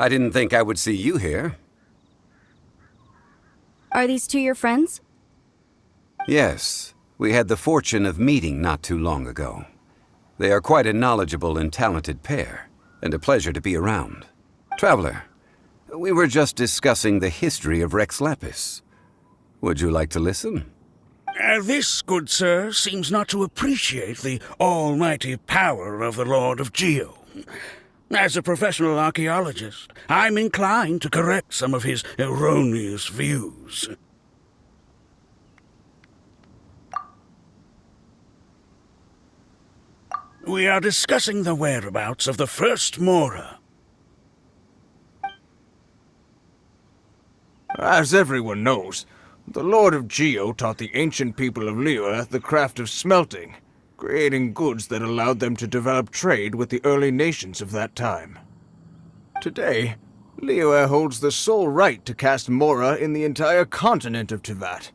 I didn't think I would see you here. Are these two your friends? Yes, we had the fortune of meeting not too long ago. They are quite a knowledgeable and talented pair, and a pleasure to be around. Traveler, we were just discussing the history of Rex Lapis. Would you like to listen? This, good sir, seems not to appreciate the almighty power of the Lord of Geo. As a professional archaeologist, I'm inclined to correct some of his erroneous views. We are discussing the whereabouts of the first Mora. As everyone knows, the Lord of Geo taught the ancient people of Liyue the craft of smelting, creating goods that allowed them to develop trade with the early nations of that time. Today, Liyue holds the sole right to cast Mora in the entire continent of Teyvat.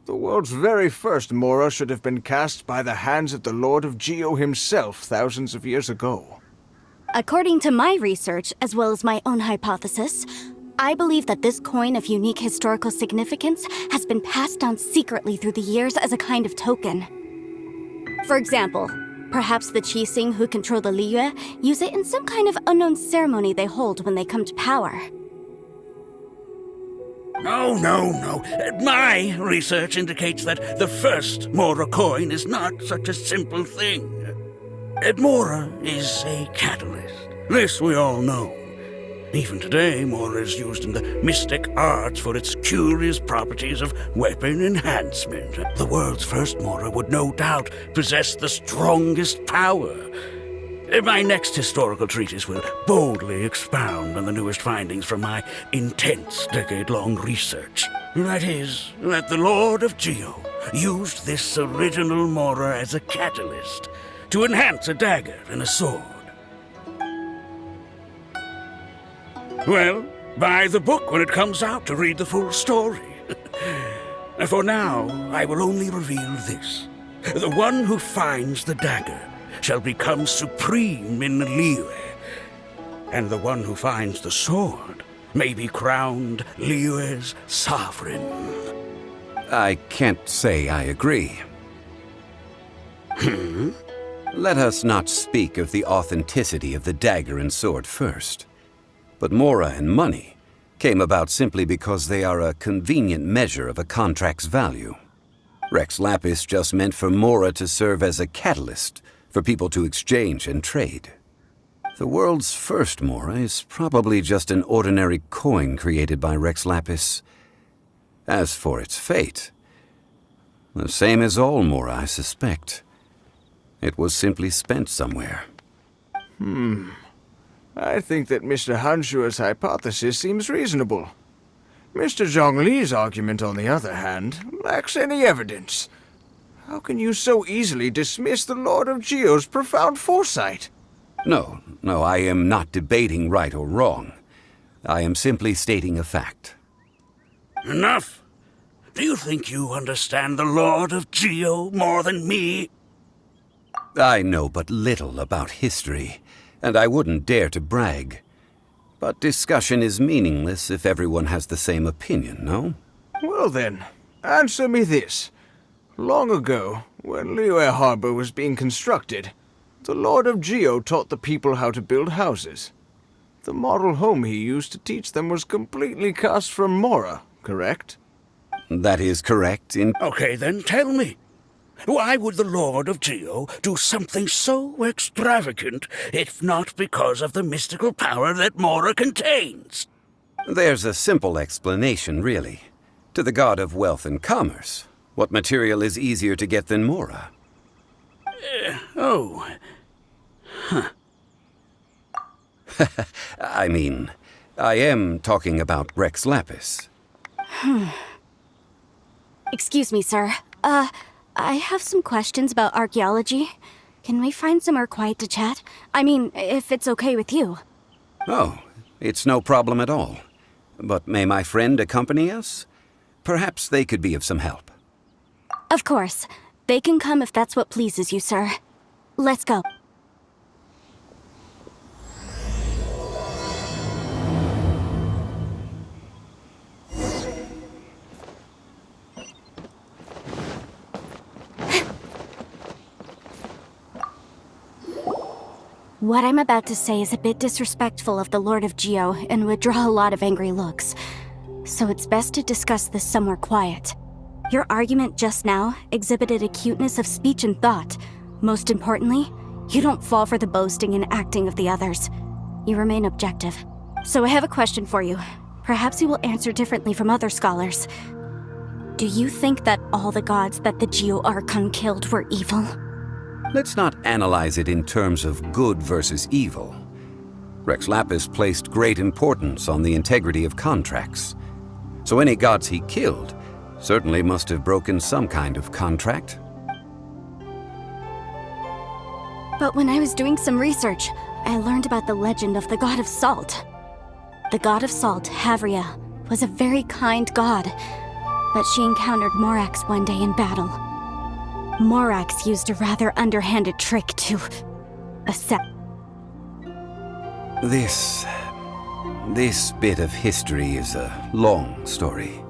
The world's very first Mora should have been cast by the hands of the Lord of Geo himself thousands of years ago. According to my research, as well as my own hypothesis, I believe that this coin of unique historical significance has been passed down secretly through the years as a kind of token. For example, perhaps the Qixing who control the Liyue use it in some kind of unknown ceremony they hold when they come to power. No. My research indicates that the first Mora coin is not such a simple thing. Mora is a catalyst. This we all know. Even today, Mora is used in the mystic arts for its curious properties of weapon enhancement. The world's first Mora would no doubt possess the strongest power. My next historical treatise will boldly expound on the newest findings from my intense decade-long research. That is, that the Lord of Geo used this original Mora as a catalyst to enhance a dagger and a sword. Well, buy the book when it comes out to read the full story. For now, I will only reveal this. The one who finds the dagger shall become supreme in Liyue, and the one who finds the sword may be crowned Liyue's sovereign. I can't say I agree. Let us not speak of the authenticity of the dagger and sword first. But Mora and money came about simply because they are a convenient measure of a contract's value. Rex Lapis just meant for Mora to serve as a catalyst for people to exchange and trade. The world's first Mora is probably just an ordinary coin created by Rex Lapis. As for its fate, the same as all Mora, I suspect. It was simply spent somewhere. I think that Mr. Hanshua's hypothesis seems reasonable. Mr. Zhongli's argument, on the other hand, lacks any evidence. How can you so easily dismiss the Lord of Geo's profound foresight? No, I am not debating right or wrong. I am simply stating a fact. Enough! Do you think you understand the Lord of Geo more than me? I know but little about history, and I wouldn't dare to brag. But discussion is meaningless if everyone has the same opinion, no? Well then, answer me this. Long ago, when Liyue Harbor was being constructed, the Lord of Geo taught the people how to build houses. The model home he used to teach them was completely cast from Mora, correct? That is correct in... Okay, then tell me. Why would the Lord of Geo do something so extravagant, if not because of the mystical power that Mora contains? There's a simple explanation, really. To the god of wealth and commerce, what material is easier to get than Mora? I mean, I am talking about Rex Lapis. Excuse me, sir. I have some questions about archaeology. Can we find somewhere quiet to chat? I mean, if it's okay with you. Oh, it's no problem at all. But may my friend accompany us? Perhaps they could be of some help. Of course. They can come if that's what pleases you, sir. Let's go. What I'm about to say is a bit disrespectful of the Lord of Geo and would draw a lot of angry looks. So it's best to discuss this somewhere quiet. Your argument just now exhibited acuteness of speech and thought. Most importantly, you don't fall for the boasting and acting of the others. You remain objective. So I have a question for you. Perhaps you will answer differently from other scholars. Do you think that all the gods that the Geo Archon killed were evil? Let's not analyze it in terms of good versus evil. Rex Lapis placed great importance on the integrity of contracts. So any gods he killed certainly must have broken some kind of contract. But when I was doing some research, I learned about the legend of the god of salt. The god of salt, Havria, was a very kind god, but she encountered Morax one day in battle. Morax used a rather underhanded trick to accept. This bit of history is a long story.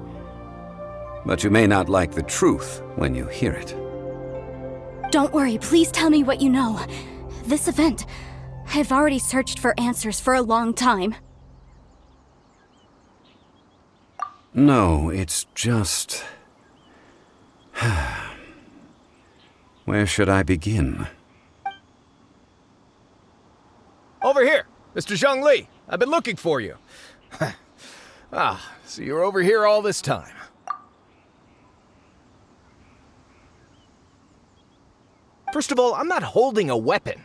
But you may not like the truth when you hear it. Don't worry, please tell me what you know. This event, I've already searched for answers for a long time. No, it's just... Where should I begin? Over here, Mr. Zhongli. I've been looking for you. So you're over here all this time. First of all, I'm not holding a weapon.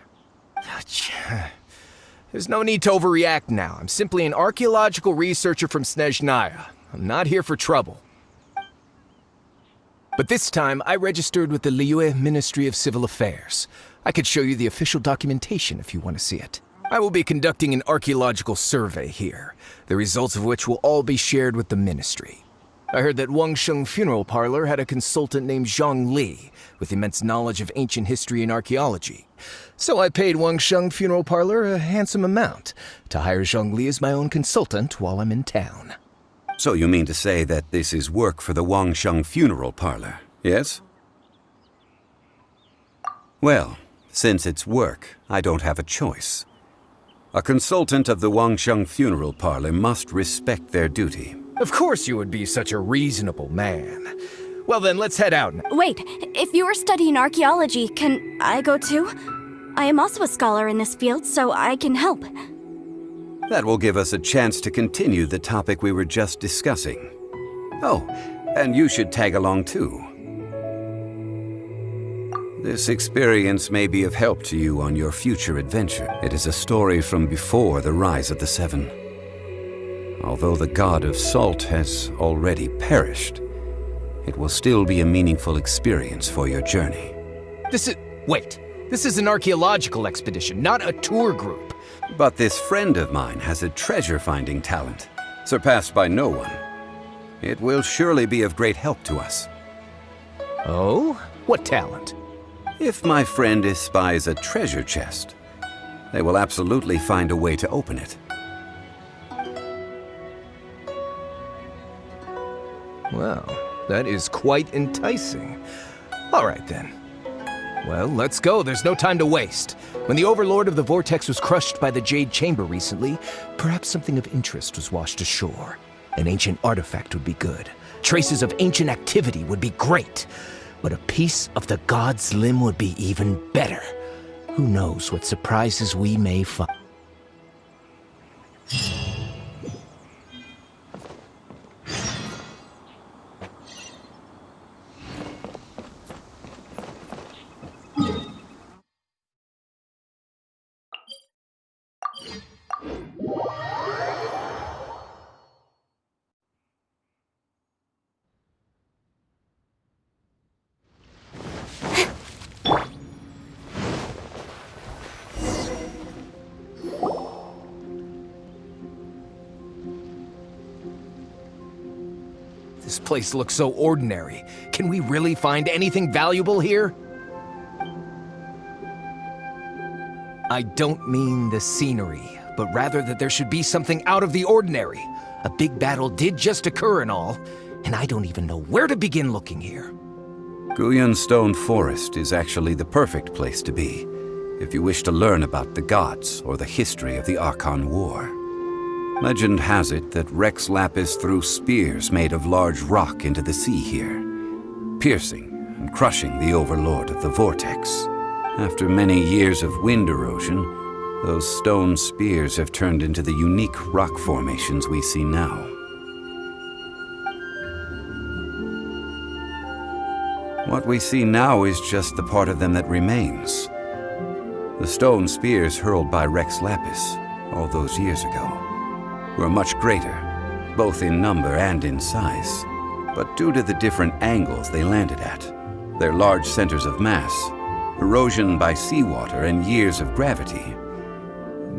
There's no need to overreact now. I'm simply an archaeological researcher from Snezhnaya. I'm not here for trouble. But this time, I registered with the Liyue Ministry of Civil Affairs. I could show you the official documentation if you want to see it. I will be conducting an archaeological survey here, the results of which will all be shared with the ministry. I heard that Wangsheng Funeral Parlor had a consultant named Zhongli, with immense knowledge of ancient history and archaeology. So I paid Wangsheng Funeral Parlor a handsome amount to hire Zhongli as my own consultant while I'm in town. So you mean to say that this is work for the Wangsheng Funeral Parlor, yes? Well, since it's work, I don't have a choice. A consultant of the Wangsheng Funeral Parlor must respect their duty. Of course you would be such a reasonable man. Well then, let's head out now. Wait, if you are studying archaeology, can I go too? I am also a scholar in this field, so I can help. That will give us a chance to continue the topic we were just discussing. Oh, and you should tag along too. This experience may be of help to you on your future adventure. It is a story from before the rise of the Seven. Although the god of salt has already perished, it will still be a meaningful experience for your journey. Wait. This is an archaeological expedition, not a tour group. But this friend of mine has a treasure-finding talent, surpassed by no one. It will surely be of great help to us. Oh? What talent? If my friend espies a treasure chest, they will absolutely find a way to open it. Well, that is quite enticing. All right then. Well, let's go. There's no time to waste. When the Overlord of the Vortex was crushed by the Jade Chamber recently, perhaps something of interest was washed ashore. An ancient artifact would be good. Traces of ancient activity would be great. But a piece of the god's limb would be even better. Who knows what surprises we may find. This place looks so ordinary. Can we really find anything valuable here? I don't mean the scenery, but rather that there should be something out of the ordinary. A big battle did just occur and all, and I don't even know where to begin looking here. Guyan Stone Forest is actually the perfect place to be. if you wish to learn about the gods or the history of the Archon War. Legend has it that Rex Lapis threw spears made of large rock into the sea here, piercing and crushing the overlord of the vortex. After many years of wind erosion, those stone spears have turned into the unique rock formations we see now. What we see now is just the part of them that remains. The stone spears hurled by Rex Lapis all those years ago were much greater, both in number and in size. But due to the different angles they landed at, their large centers of mass, erosion by seawater, and years of gravity,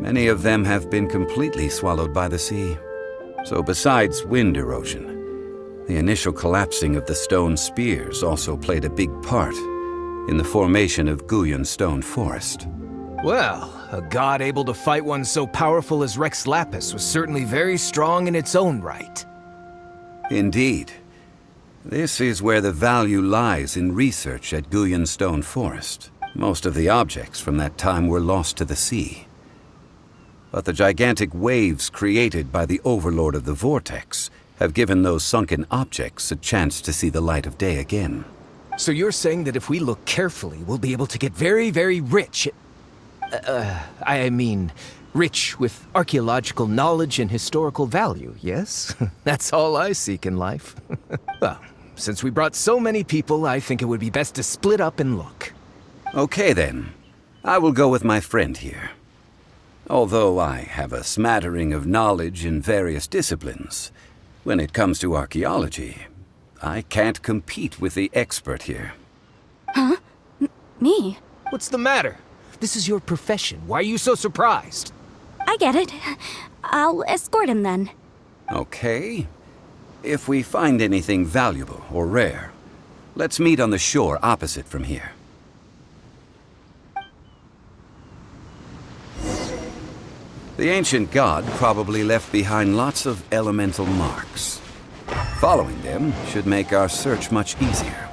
many of them have been completely swallowed by the sea. So besides wind erosion, the initial collapsing of the stone spears also played a big part in the formation of Guyan Stone Forest. Well, a god able to fight one so powerful as Rex Lapis was certainly very strong in its own right. Indeed. This is where the value lies in research at Guyan Stone Forest. Most of the objects from that time were lost to the sea. But the gigantic waves created by the overlord of the vortex have given those sunken objects a chance to see the light of day again. So you're saying that if we look carefully, we'll be able to get very, very rich. I mean, rich with archaeological knowledge and historical value, yes? That's all I seek in life. Well, since we brought so many people, I think it would be best to split up and look. Okay then. I will go with my friend here. Although I have a smattering of knowledge in various disciplines, when it comes to archaeology, I can't compete with the expert here. Huh? Me? What's the matter? This is your profession. Why are you so surprised? I get it. I'll escort him then. Okay. If we find anything valuable or rare, let's meet on the shore opposite from here. The ancient god probably left behind lots of elemental marks. Following them should make our search much easier.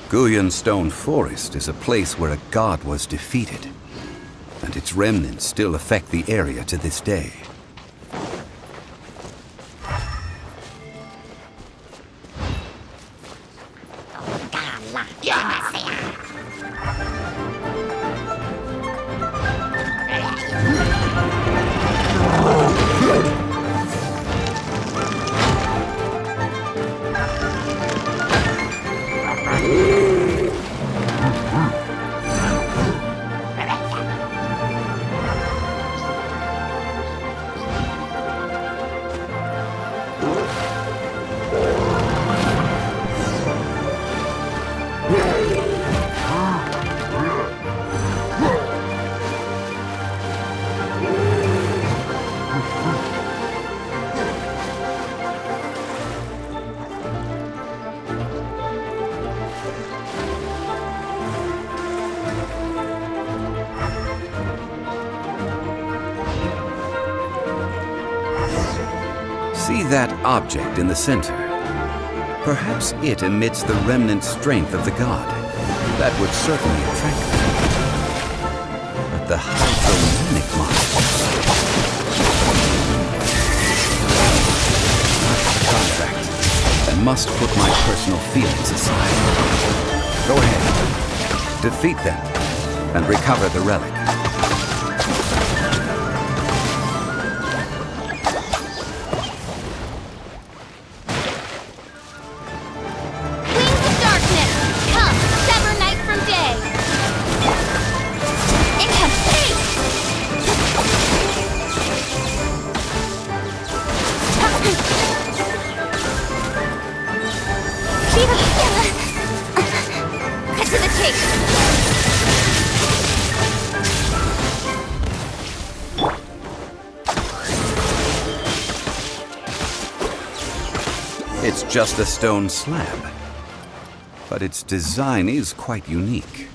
Guyan Stone Forest is a place where a god was defeated, and its remnants still affect the area to this day. See that object in the center? Perhaps it emits the remnant strength of the god. That would certainly attract them. But the hydromanic monsters... Contract. I must put my personal feelings aside. Go ahead. Defeat them and recover the relic. Wings of darkness, come, sever night from day. Incomplete! Cut to the chase. It's just a stone slab, but its design is quite unique.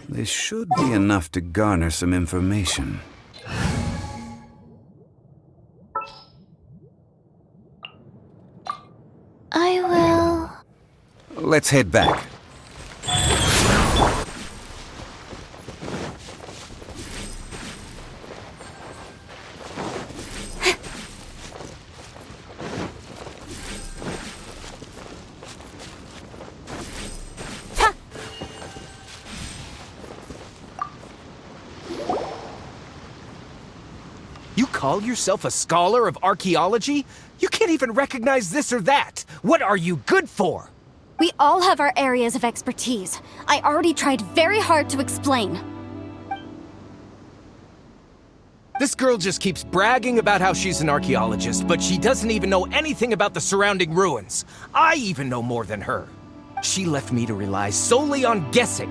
This should be enough to garner some information. I will... Let's head back. You call yourself a scholar of archaeology? You can't even recognize this or that. What are you good for? We all have our areas of expertise. I already tried very hard to explain. This girl just keeps bragging about how she's an archaeologist, but she doesn't even know anything about the surrounding ruins. I even know more than her. She left me to rely solely on guessing,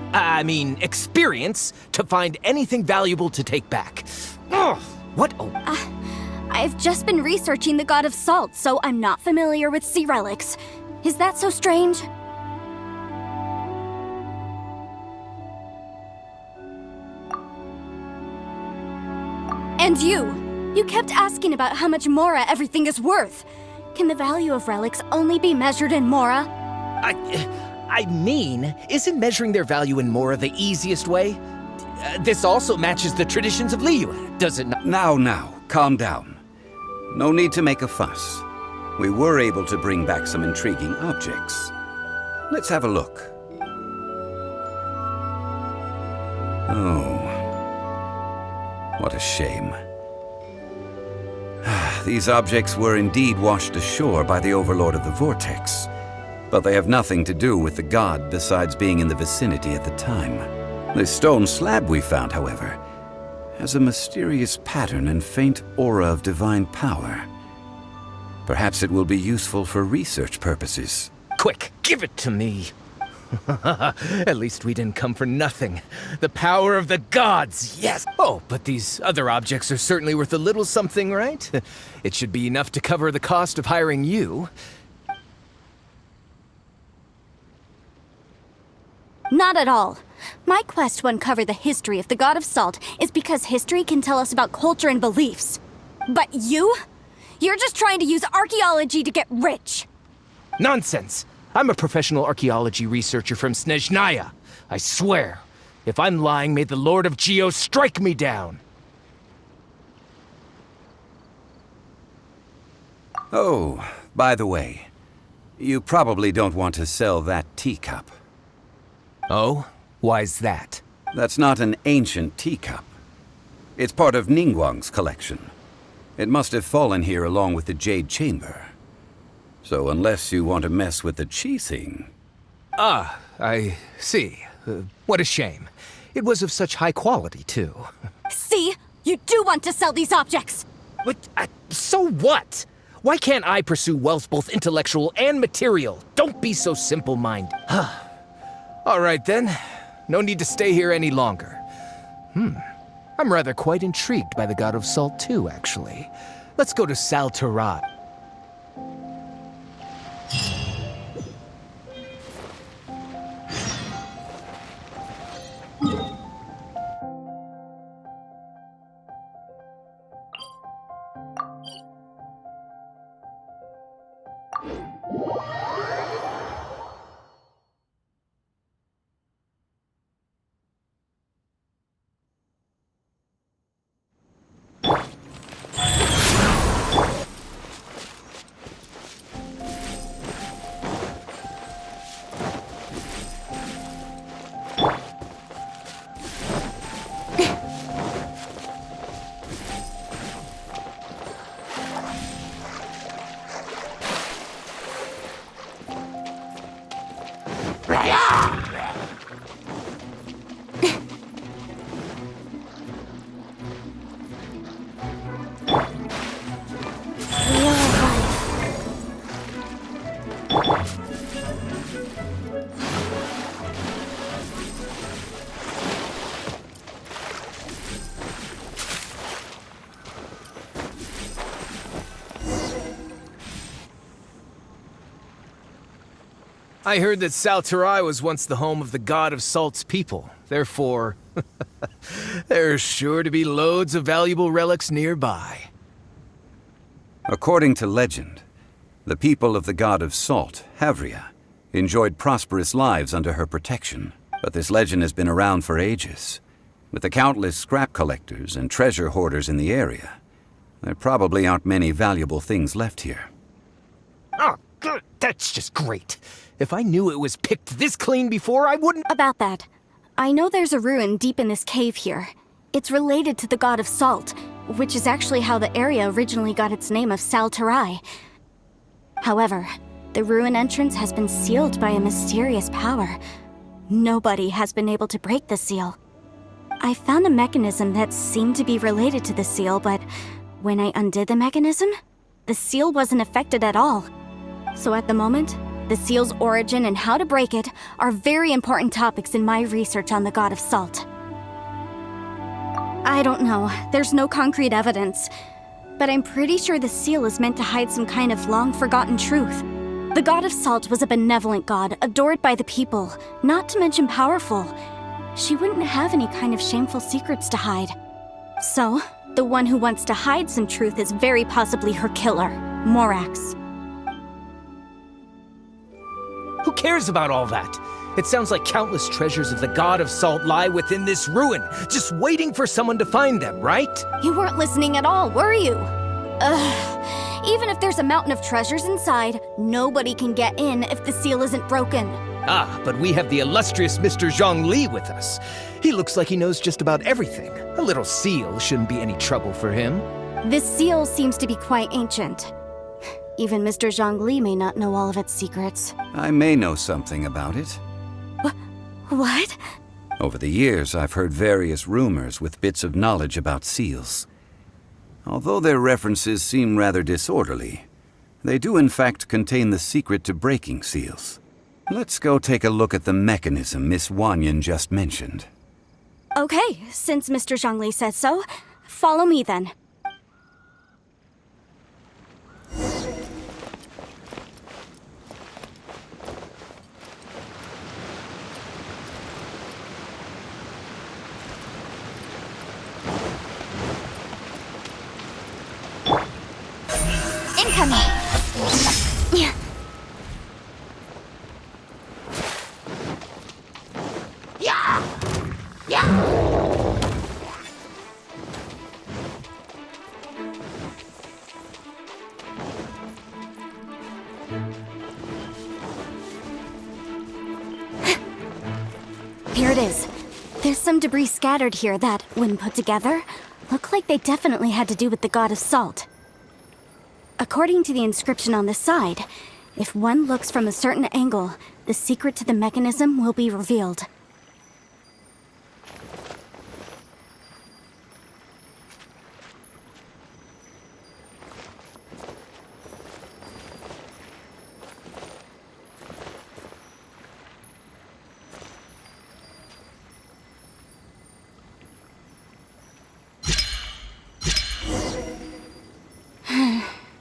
experience, to find anything valuable to take back. Ugh, what a... I've just been researching the God of Salt, so I'm not familiar with sea relics. Is that so strange? And you kept asking about how much Mora everything is worth. Can the value of relics only be measured in Mora? Isn't measuring their value in Mora the easiest way? This also matches the traditions of Liyue, does it not? Now, calm down. No need to make a fuss. We were able to bring back some intriguing objects. Let's have a look. Oh, what a shame. These objects were indeed washed ashore by the Overlord of the Vortex, but they have nothing to do with the god besides being in the vicinity at the time. The stone slab we found, however, has a mysterious pattern and faint aura of divine power. Perhaps it will be useful for research purposes. Quick, give it to me. At least we didn't come for nothing. The power of the gods, yes! Oh, but these other objects are certainly worth a little something, right? It should be enough to cover the cost of hiring you. Not at all. My quest to uncover the history of the God of Salt is because history can tell us about culture and beliefs. But you? You're just trying to use archaeology to get rich. Nonsense! I'm a professional archaeology researcher from Snezhnaya. I swear, if I'm lying, may the Lord of Geo strike me down. Oh, by the way, you probably don't want to sell that teacup. Oh? Why's that? That's not an ancient teacup. It's part of Ningguang's collection. It must have fallen here along with the Jade Chamber. So unless you want to mess with the Qixing... Ah, I see. What a shame. It was of such high quality, too. See? You do want to sell these objects! But, so what? Why can't I pursue wealth both intellectual and material? Don't be so simple-minded. All right, then. No need to stay here any longer. I'm rather quite intrigued by the God of Salt, too, actually. Let's go to Sal Terrae. I heard that terrae was once the home of the god of salt's people. Therefore, there's sure to be loads of valuable relics nearby. According to legend, the people of the god of salt, Havria, enjoyed prosperous lives under her protection. But this legend has been around for ages. With the countless scrap collectors and treasure hoarders in the area, there probably aren't many valuable things left here. Oh, good. That's just great. If I knew it was picked this clean before, I wouldn't— About that, I know there's a ruin deep in this cave here. It's related to the god of salt, which is actually how the area originally got its name of terrae. However, the ruin entrance has been sealed by a mysterious power. Nobody has been able to break the seal. I found a mechanism that seemed to be related to the seal, but when I undid the mechanism, the seal wasn't affected at all. So at the moment, the seal's origin and how to break it are very important topics in my research on the god of salt. I don't know, there's no concrete evidence, but I'm pretty sure the seal is meant to hide some kind of long-forgotten truth. The god of salt was a benevolent god, adored by the people, not to mention powerful. She wouldn't have any kind of shameful secrets to hide. So, the one who wants to hide some truth is very possibly her killer, Morax. Who cares about all that? It sounds like countless treasures of the god of salt lie within this ruin, just waiting for someone to find them, right? You weren't listening at all, were you? Ugh. Even if there's a mountain of treasures inside, nobody can get in if the seal isn't broken. Ah, but we have the illustrious Mr. Zhongli with us. He looks like he knows just about everything. A little seal shouldn't be any trouble for him. This seal seems to be quite ancient. Even Mr. Zhongli may not know all of its secrets. I may know something about it. What? Over the years, I've heard various rumors with bits of knowledge about seals. Although their references seem rather disorderly, they do in fact contain the secret to breaking seals. Let's go take a look at the mechanism Miss Wanyan just mentioned. Okay, since Mr. Zhongli says so, follow me then. Incoming! Here it is. There's some debris scattered here that, when put together, look like they definitely had to do with the god of salt. According to the inscription on the side, if one looks from a certain angle, the secret to the mechanism will be revealed.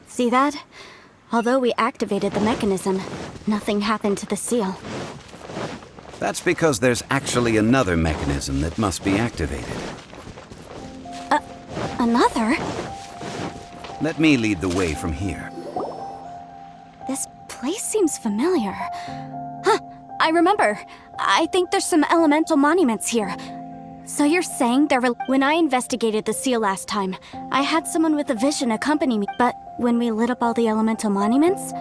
See that? Although we activated the mechanism, nothing happened to the seal. That's because there's actually another mechanism that must be activated. Another? Let me lead the way from here. This place seems familiar. Huh, I remember. I think there's some elemental monuments here. So you're saying when I investigated the seal last time, I had someone with a vision accompany me, but when we lit up all the elemental monuments,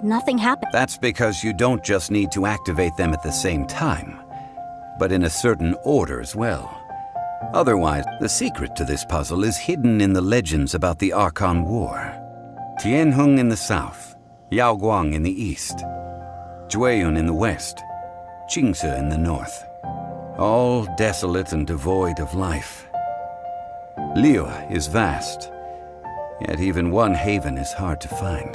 nothing happened. That's because you don't just need to activate them at the same time, but in a certain order as well. Otherwise, the secret to this puzzle is hidden in the legends about the Archon War. Tianheng in the south, Yaoguang in the east, Jueyun in the west, Jingse in the north, all desolate and devoid of life. Liyue is vast, yet even one haven is hard to find.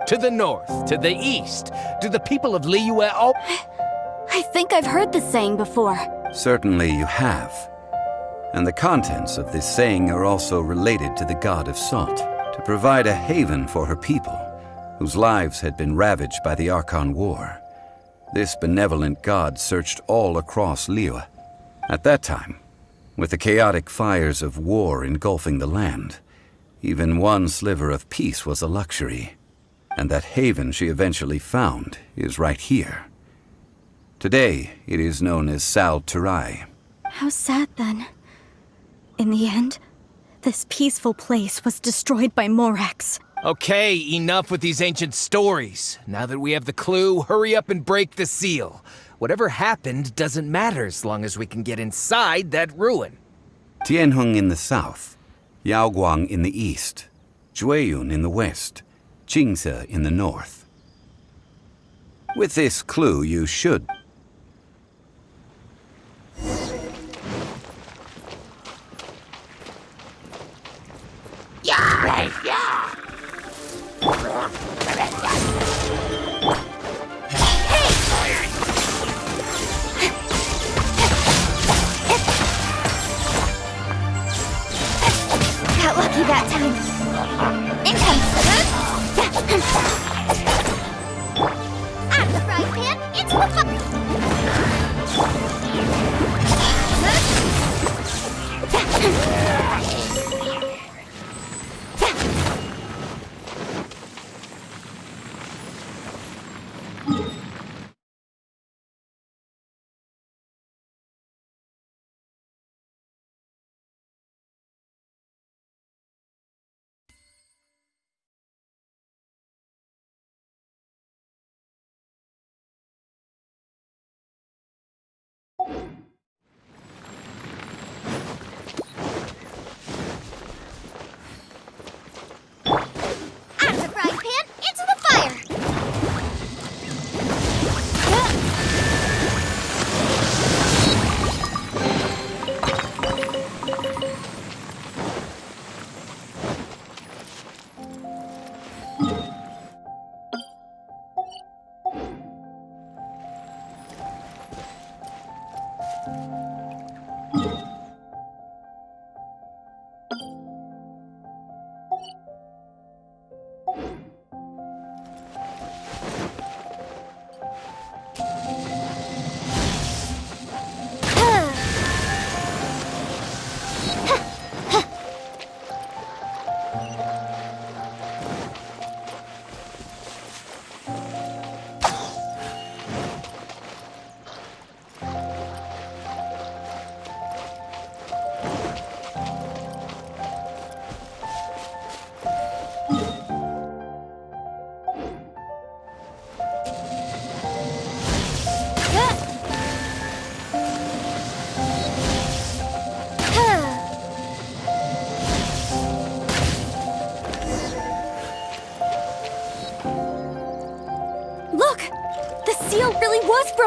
To the north, to the east, do the people of Liyue all... I think I've heard this saying before. Certainly you have. And the contents of this saying are also related to the god of salt, to provide a haven for her people, whose lives had been ravaged by the Archon War. This benevolent god searched all across Liyue. At that time, with the chaotic fires of war engulfing the land, even one sliver of peace was a luxury. And that haven she eventually found is right here. Today, it is known as terrae. How sad then. In the end, this peaceful place was destroyed by Morax. Okay, enough with these ancient stories. Now that we have the clue, hurry up and break the seal. Whatever happened doesn't matter as long as we can get inside that ruin. Tianheng in the south, Yaoguang in the east, Jueyun in the west, Jingse in the north. With this clue, you should... Got lucky that time. In comes out of the frying pan, into the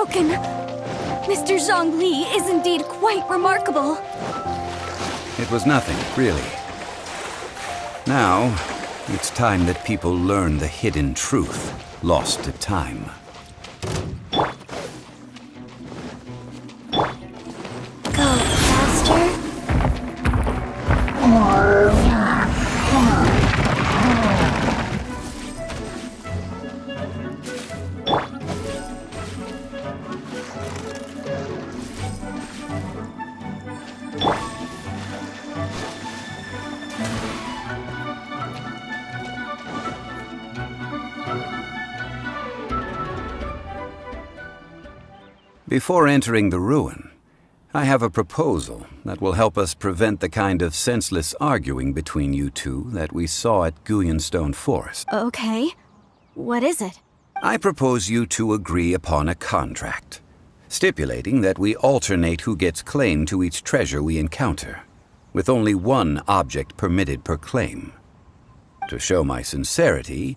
broken. Mr. Zhongli is indeed quite remarkable. It was nothing, really. Now, it's time that people learn the hidden truth lost to time. Go faster. Before entering the ruin, I have a proposal that will help us prevent the kind of senseless arguing between you two that we saw at Guyonstone Forest. Okay. What is it? I propose you two agree upon a contract, stipulating that we alternate who gets claim to each treasure we encounter, with only one object permitted per claim. To show my sincerity,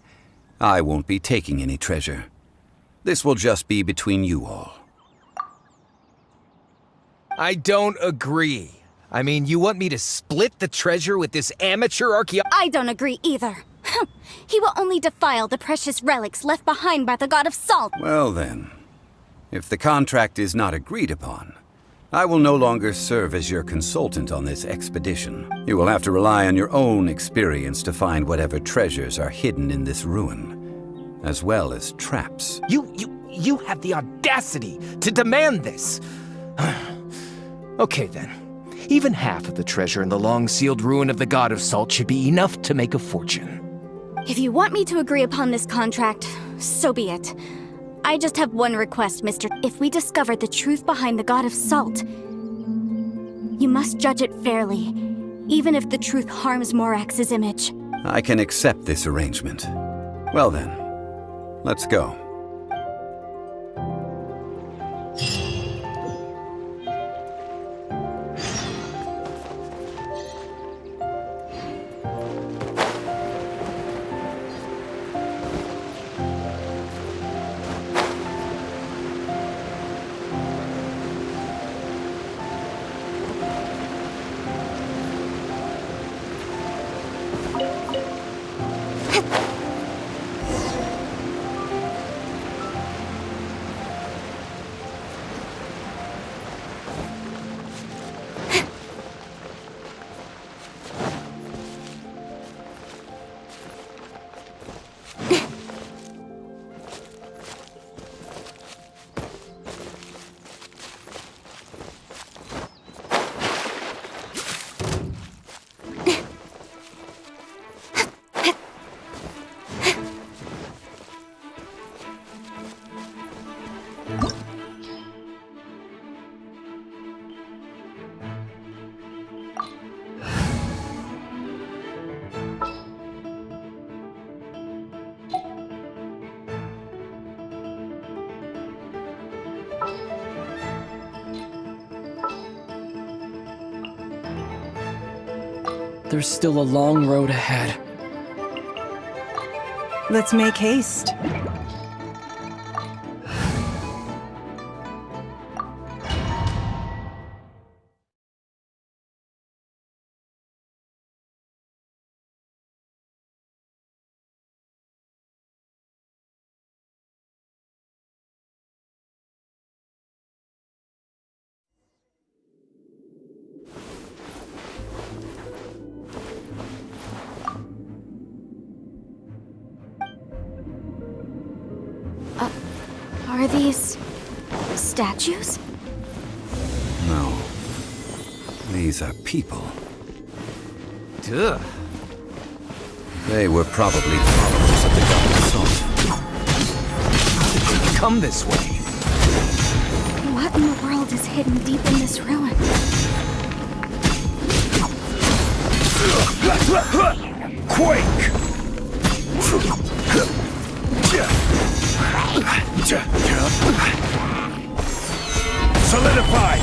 I won't be taking any treasure. This will just be between you all. I don't agree. I mean, you want me to split the treasure with this amateur I don't agree either. He will only defile the precious relics left behind by the god of salt. Well then, if the contract is not agreed upon, I will no longer serve as your consultant on this expedition. You will have to rely on your own experience to find whatever treasures are hidden in this ruin, as well as traps. You have the audacity to demand this. Okay then. Even half of the treasure in the long-sealed ruin of the god of salt should be enough to make a fortune. If you want me to agree upon this contract, so be it. I just have one request, Mr. If we discover the truth behind the god of salt, you must judge it fairly, even if the truth harms Morax's image. I can accept this arrangement. Well then, let's go. There's still a long road ahead. Let's make haste. Are these statues? No. These are people. Duh. They were probably followers of the god of salt. How did they come this way? What in the world is hidden deep in this ruin? Quake! Solidify!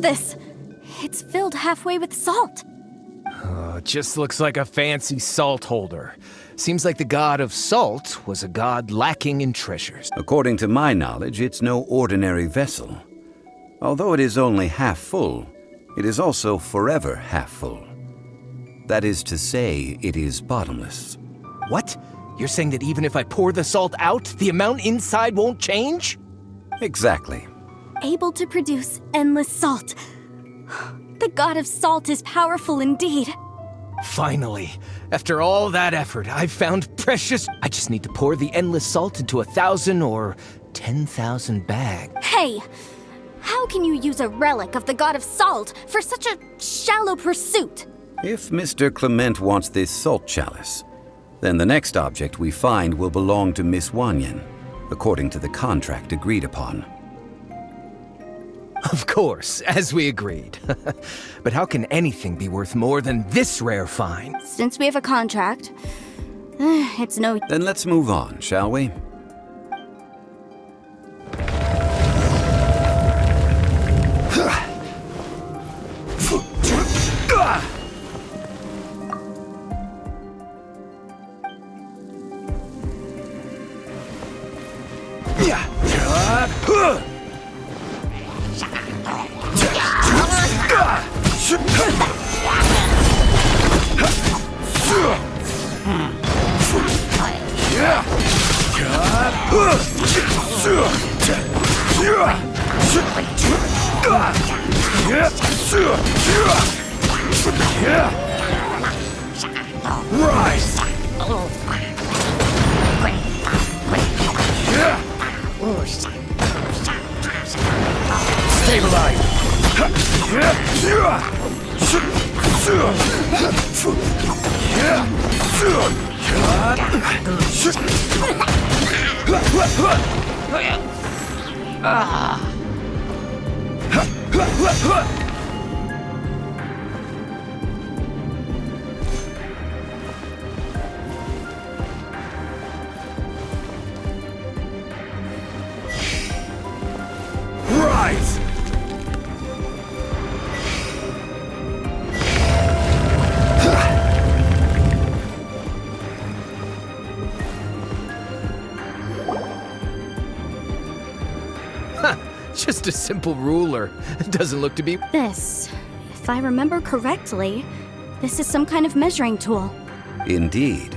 this! It's filled halfway with salt. Just looks like a fancy salt holder. Seems like the god of salt was a god lacking in treasures. According to my knowledge, it's no ordinary vessel. Although it is only half full, it is also forever half full. That is to say, it is bottomless. What? You're saying that even if I pour the salt out, the amount inside won't change? Exactly. Able to produce endless salt. The god of salt is powerful indeed. Finally, after all that effort, I've found precious... I just need to pour the endless salt into 1,000 or 10,000 bags. Hey! How can you use a relic of the god of salt for such a shallow pursuit? If Mr. Clement wants this salt chalice, then the next object we find will belong to Miss Wanyan, according to the contract agreed upon. Of course, as we agreed. But how can anything be worth more than this rare find? Since we have a contract, it's no... Then let's move on, shall we? Just a simple ruler. It doesn't look to be... This, if I remember correctly, this is some kind of measuring tool. Indeed.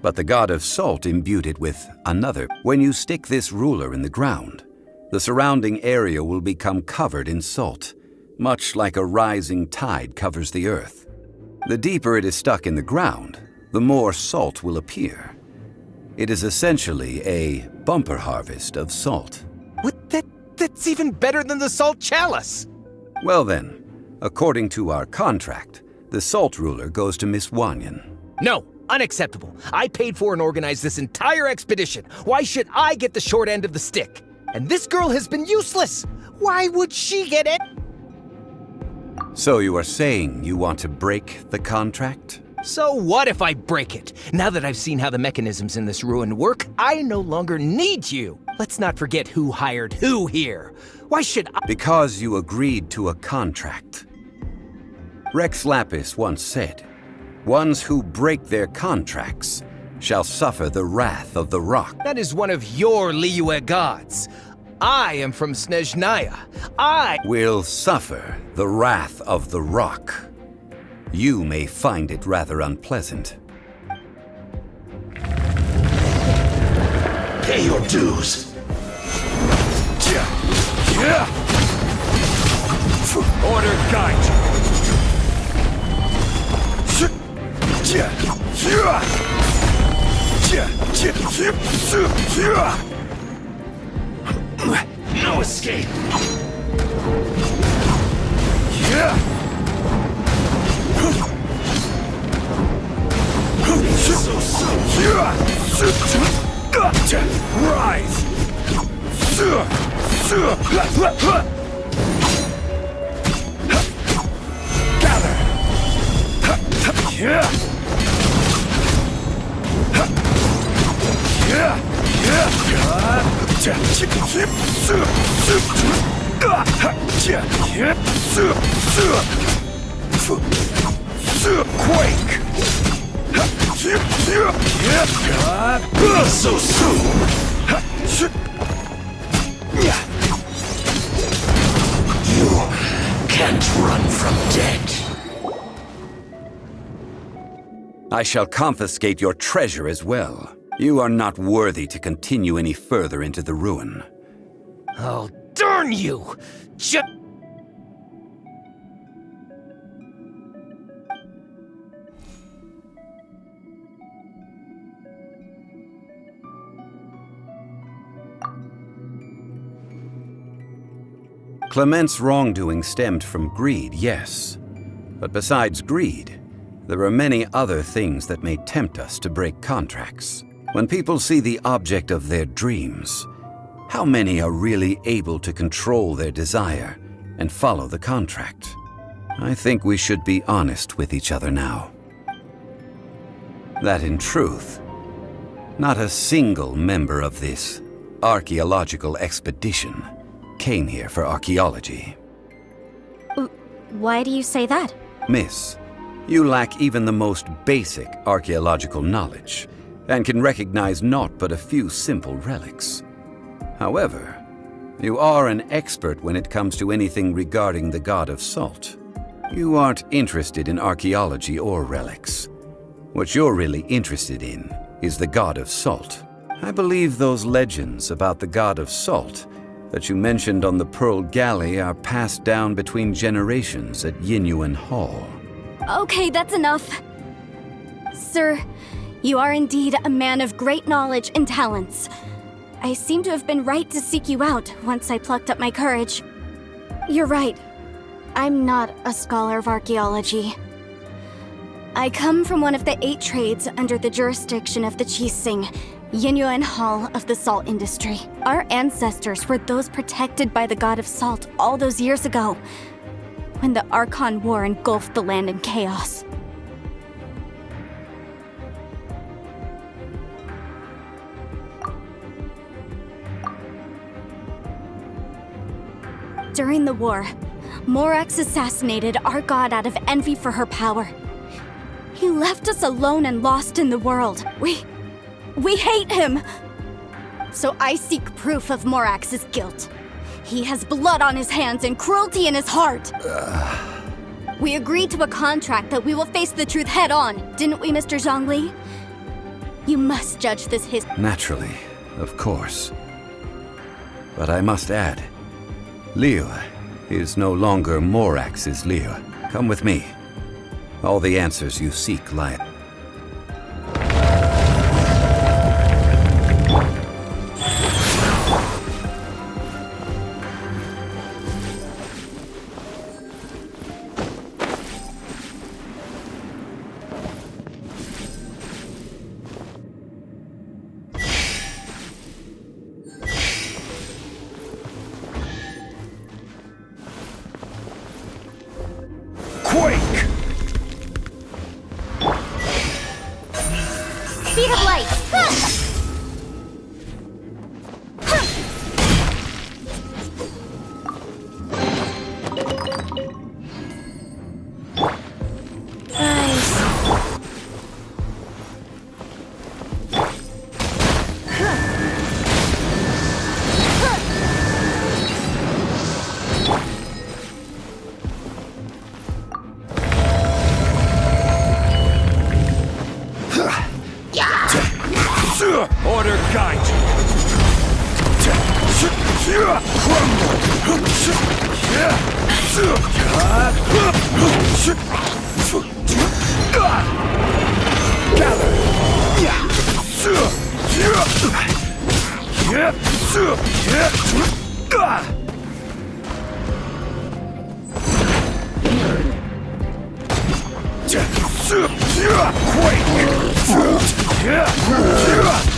But the god of salt imbued it with another. When you stick this ruler in the ground, the surrounding area will become covered in salt, much like a rising tide covers the earth. The deeper it is stuck in the ground, the more salt will appear. It is essentially a bumper harvest of salt. What? That's even better than the salt chalice! Well then, according to our contract, the salt ruler goes to Miss Wanyan. No, unacceptable. I paid for and organized this entire expedition. Why should I get the short end of the stick? And this girl has been useless! Why would she get it? So you are saying you want to break the contract? So what if I break it? Now that I've seen how the mechanisms in this ruin work, I no longer need you. Let's not forget who hired who here. Why should I— Because you agreed to a contract. Rex Lapis once said, "Ones who break their contracts shall suffer the wrath of the rock." That is one of your Liyue gods. I am from Snezhnaya. I will suffer the wrath of the rock. You may find it rather unpleasant. Pay your dues. Order guide No escape. Rise! Gather! Quake! Not so soon! You can't run from death. I shall confiscate your treasure as well. You are not worthy to continue any further into the ruin. Oh, darn you! Clement's wrongdoing stemmed from greed, yes. But besides greed, there are many other things that may tempt us to break contracts. When people see the object of their dreams, how many are really able to control their desire and follow the contract? I think we should be honest with each other now. That in truth, not a single member of this archaeological expedition came here for archaeology. Why do you say that? Miss, you lack even the most basic archaeological knowledge, and can recognize naught but a few simple relics. However, you are an expert when it comes to anything regarding the god of salt. You aren't interested in archaeology or relics. What you're really interested in is the god of salt. I believe those legends about the god of salt that you mentioned on the Pearl Galley are passed down between generations at Yinyuan Hall. Okay, that's enough. Sir, you are indeed a man of great knowledge and talents. I seem to have been right to seek you out once I plucked up my courage. You're right. I'm not a scholar of archaeology. I come from one of the 8 trades under the jurisdiction of the Qixing, Yinyuan Hall of the salt industry. Our ancestors were those protected by the god of salt all those years ago, when the Archon War engulfed the land in chaos. During the war, Morax assassinated our god out of envy for her power. He left us alone and lost in the world. We hate him! So I seek proof of Morax's guilt. He has blood on his hands and cruelty in his heart. We agreed to a contract that we will face the truth head on, didn't we, Mr. Zhongli? You must judge this Naturally, of course. But I must add, Liu is no longer Morax's Liu. Come with me. All the answers you seek lie. Quake! Speed of light! Order guide you.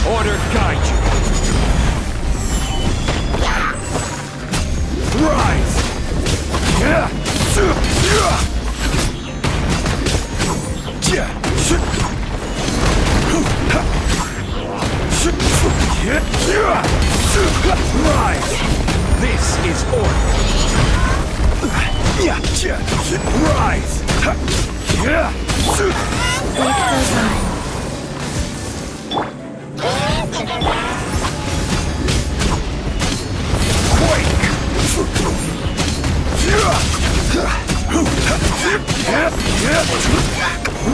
Order guide you. Rise. Rise! This is order! Rise!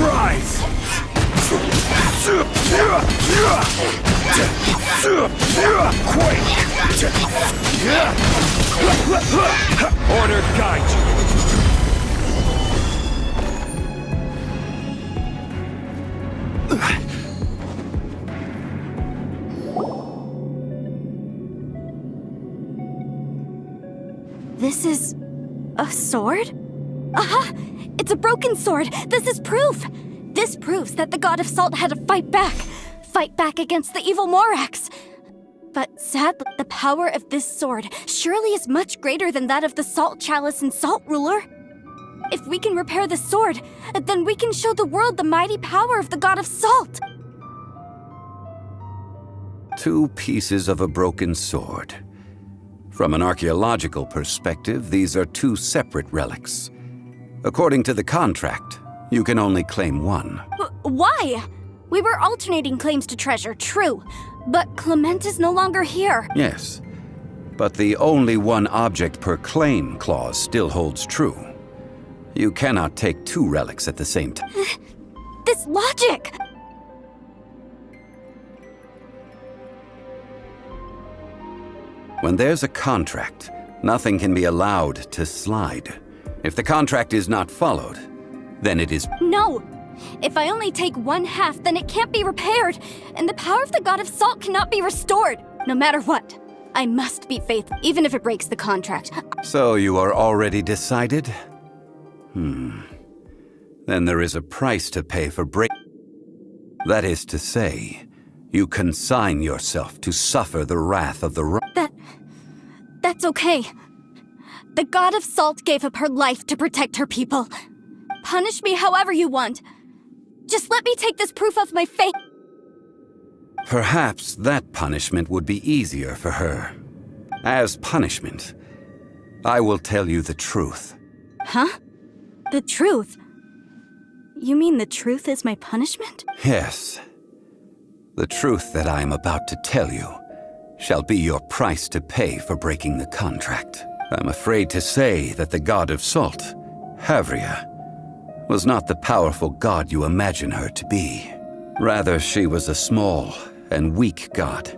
Rise! Order guide you! This is a sword? Aha! It's a broken sword! This is proof! This proves that the God of Salt had to fight back! Fight back against the evil Morax! But sadly, the power of this sword surely is much greater than that of the Salt Chalice and Salt Ruler. If we can repair the sword, then we can show the world the mighty power of the God of Salt! 2 pieces of a broken sword. From an archaeological perspective, these are 2 separate relics. According to the contract, you can only claim one. Why? We were alternating claims to treasure, true. But Clement is no longer here. Yes, but the only one object per claim clause still holds true. You cannot take 2 relics at the same time. This logic! When there's a contract, nothing can be allowed to slide. If the contract is not followed, then it is... No! If I only take 1/2, then it can't be repaired, and the power of the God of Salt cannot be restored, no matter what. I must be faithful, even if it breaks the contract. So you are already decided? Then there is a price to pay for break... That is to say, you consign yourself to suffer the wrath of the... That's okay. The God of Salt gave up her life to protect her people. Punish me however you want. Just let me take this proof of my faith. Perhaps that punishment would be easier for her. As punishment, I will tell you the truth. Huh? The truth? You mean the truth is my punishment? Yes. The truth that I am about to tell you shall be your price to pay for breaking the contract. I'm afraid to say that the God of Salt, Havria, was not the powerful god you imagine her to be. Rather, she was a small and weak god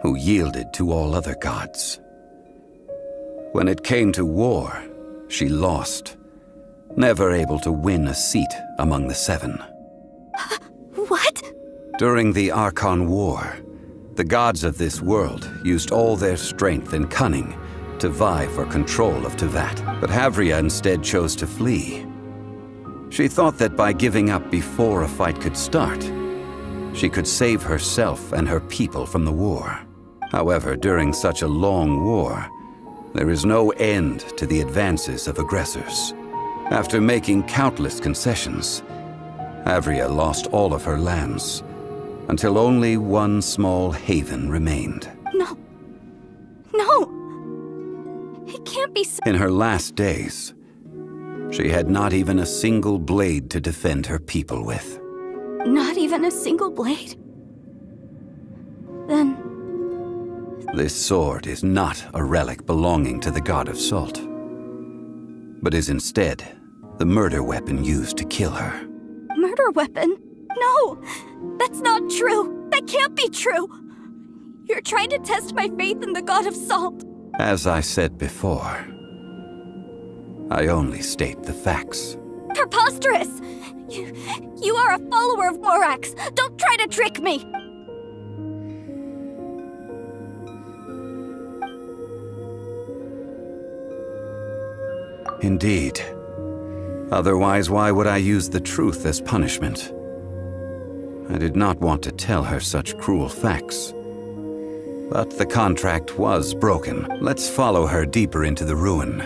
who yielded to all other gods. When it came to war, she lost, never able to win a seat among the 7. What? During the Archon War, the gods of this world used all their strength and cunning to vie for control of Tevat, but Havria instead chose to flee. She thought that by giving up before a fight could start, she could save herself and her people from the war. However, during such a long war, there is no end to the advances of aggressors. After making countless concessions, Havria lost all of her lands, until only one small haven remained. No. No! It can't be so. In her last days, she had not even a single blade to defend her people with. Not even a single blade? Then... This sword is not a relic belonging to the God of Salt, but is instead the murder weapon used to kill her. Murder weapon? No! That's not true! That can't be true! You're trying to test my faith in the God of Salt. As I said before, I only state the facts. Preposterous! You are a follower of Morax! Don't try to trick me! Indeed. Otherwise, why would I use the truth as punishment? I did not want to tell her such cruel facts. But the contract was broken. Let's follow her deeper into the ruin.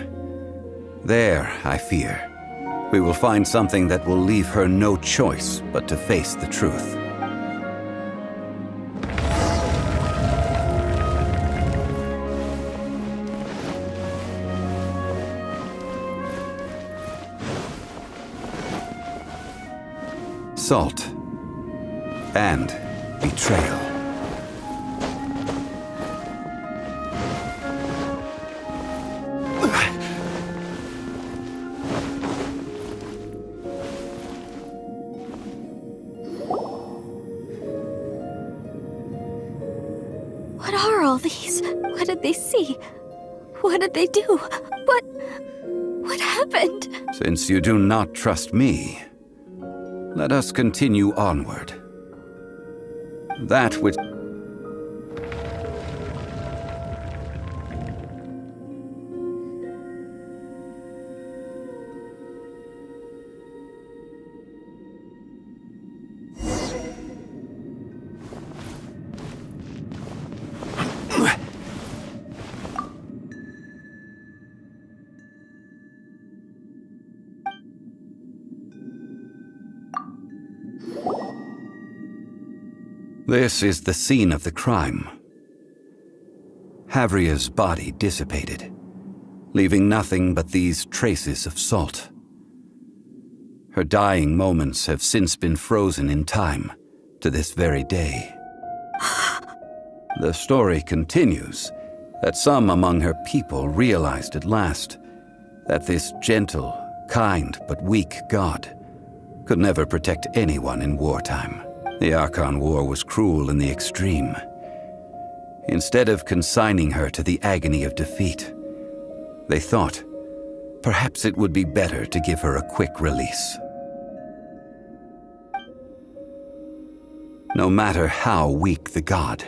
There, I fear, we will find something that will leave her no choice but to face the truth. salt, and betrayal. What are all these? What did they see? What did they do? What happened? Since you do not trust me, let us continue onward. That which... This is the scene of the crime. Havria's body dissipated, leaving nothing but these traces of salt. Her dying moments have since been frozen in time to this very day. The story continues that some among her people realized at last that this gentle, kind, but weak god could never protect anyone in wartime. The Archon War was cruel in the extreme. Instead of consigning her to the agony of defeat, they thought perhaps it would be better to give her a quick release. No matter how weak the god,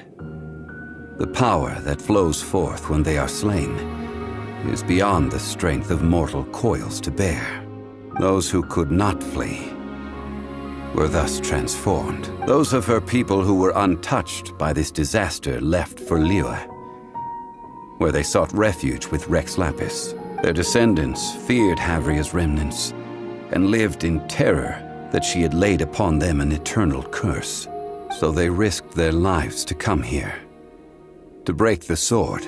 the power that flows forth when they are slain is beyond the strength of mortal coils to bear. Those who could not flee were thus transformed. Those of her people who were untouched by this disaster left for Liyue, where they sought refuge with Rex Lapis. Their descendants feared Havria's remnants and lived in terror that she had laid upon them an eternal curse. So they risked their lives to come here, to break the sword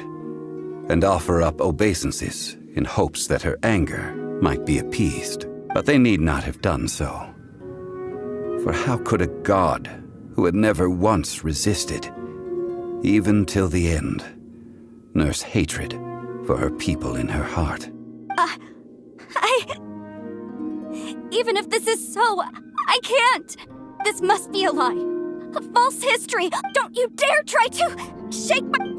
and offer up obeisances in hopes that her anger might be appeased. But they need not have done so. For how could a god who had never once resisted, even till the end, nurse hatred for her people in her heart? Even if this is so, I can't! This must be a lie. A false history! Don't you dare try to shake my...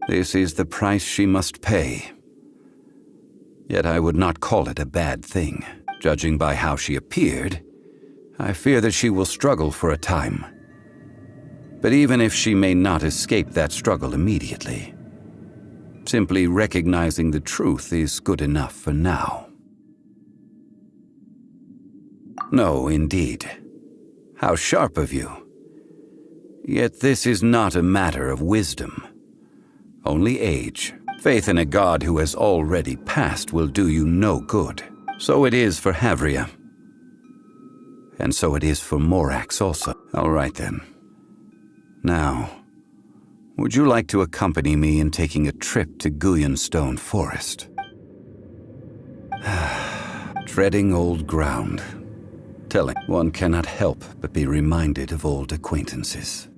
This is the price she must pay. Yet I would not call it a bad thing. Judging by how she appeared, I fear that she will struggle for a time. But even if she may not escape that struggle immediately, simply recognizing the truth is good enough for now. No, indeed. How sharp of you. Yet this is not a matter of wisdom. Only age. Faith in a god who has already passed will do you no good. So it is for Havria. And so it is for Morax also. All right then. Now, would you like to accompany me in taking a trip to Guyonstone Forest? Treading old ground. Telling one cannot help but be reminded of old acquaintances.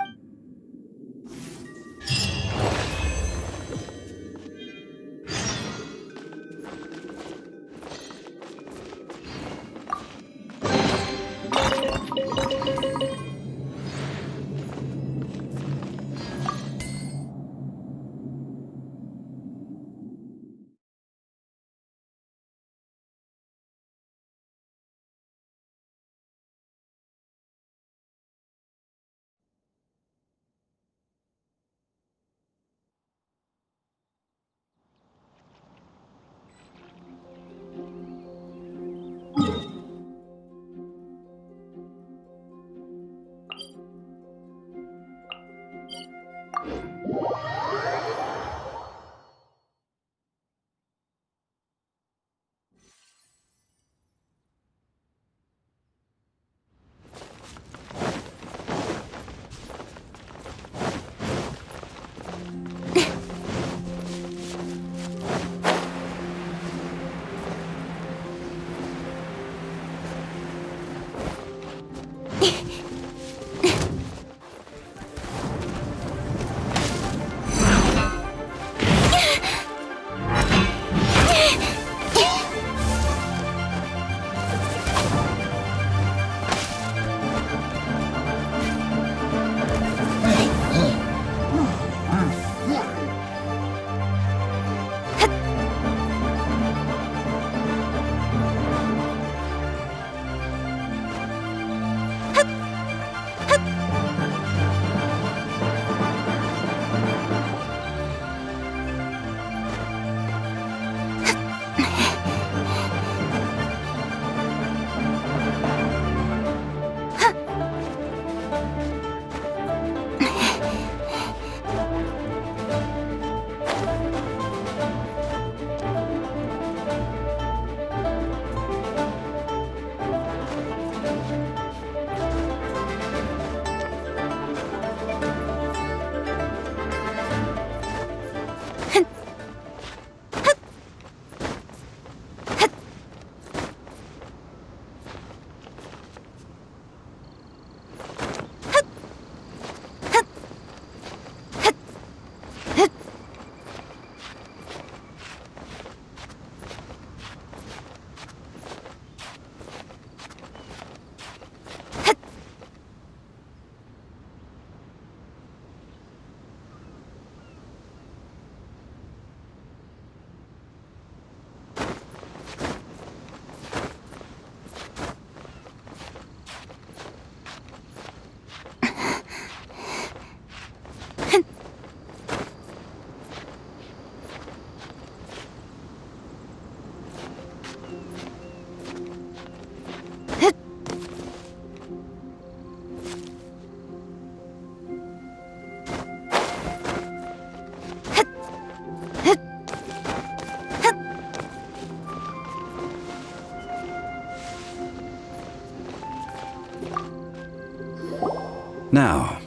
Now,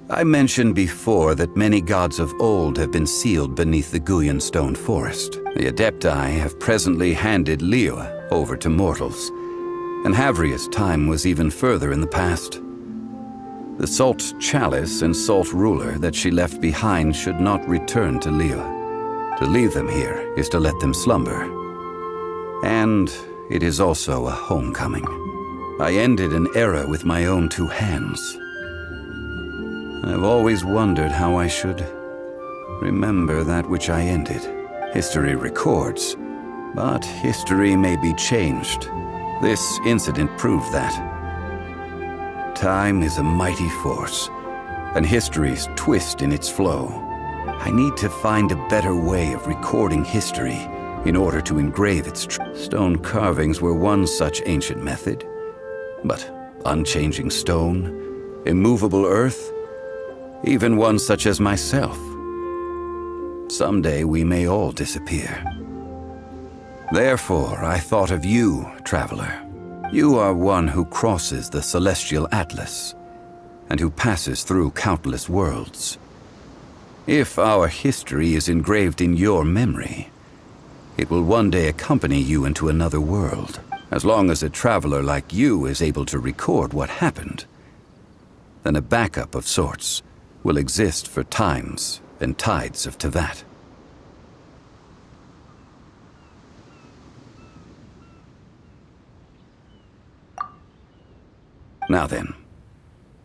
I mentioned before that many gods of old have been sealed beneath the Guyan stone forest. The Adepti have presently handed Liyue over to mortals, and Havria's time was even further in the past. The Salt Chalice and Salt Ruler that she left behind should not return to Liyue. To leave them here is to let them slumber. And it is also a homecoming. I ended an era with my own two hands. I've always wondered how I should remember that which I ended. History records, but history may be changed. This incident proved that. Time is a mighty force, and history's twist in its flow. I need to find a better way of recording history in order to engrave its stone carvings were one such ancient method. But unchanging stone, immovable earth, even one such as myself. Someday we may all disappear. Therefore, I thought of you, traveler. You are one who crosses the celestial atlas, and who passes through countless worlds. If our history is engraved in your memory, it will one day accompany you into another world. As long as a traveler like you is able to record what happened, then a backup of sorts will exist for times and tides of Teyvat. Now then,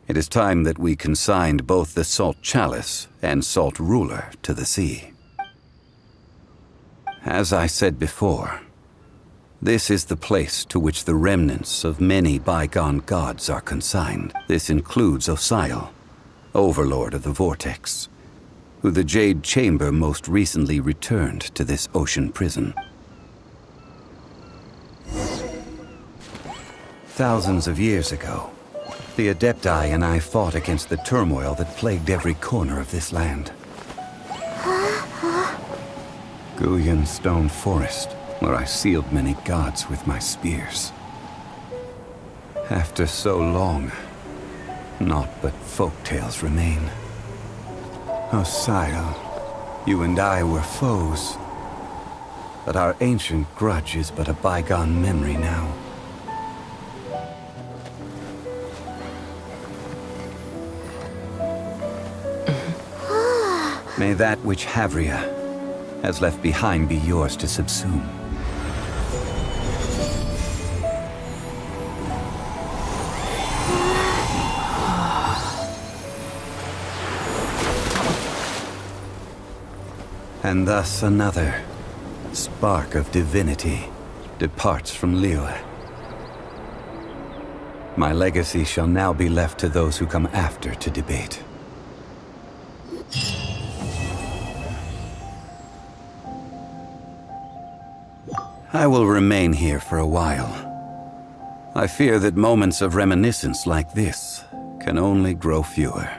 it is time that we consigned both the Salt Chalice and Salt Ruler to the sea. As I said before, this is the place to which the remnants of many bygone gods are consigned. This includes Osial, Overlord of the Vortex, who the Jade Chamber most recently returned to this ocean prison. Thousands of years ago, the Adepti and I fought against the turmoil that plagued every corner of this land. Guyan Stone Forest, where I sealed many gods with my spears. After so long, naught but folk tales remain. Osial, you and I were foes, but our ancient grudge is but a bygone memory now. May that which Havria has left behind be yours to subsume. And thus another spark of divinity departs from Liyue. My legacy shall now be left to those who come after to debate. I will remain here for a while. I fear that moments of reminiscence like this can only grow fewer.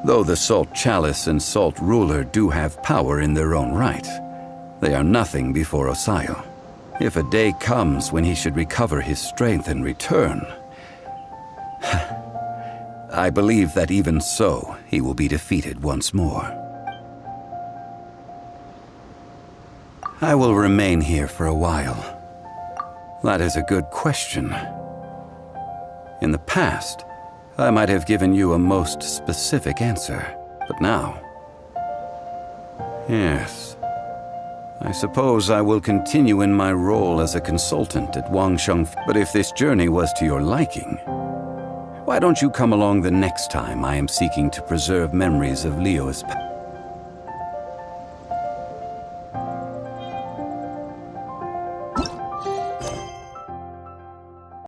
Though the Salt Chalice and Salt Ruler do have power in their own right, they are nothing before Osial. If a day comes when he should recover his strength and return, I believe that even so, he will be defeated once more. I will remain here for a while. That is a good question. In the past, I might have given you a most specific answer, but now... Yes. I suppose I will continue in my role as a consultant at Wangsheng. But if this journey was to your liking, why don't you come along the next time I am seeking to preserve memories of Liyue's past?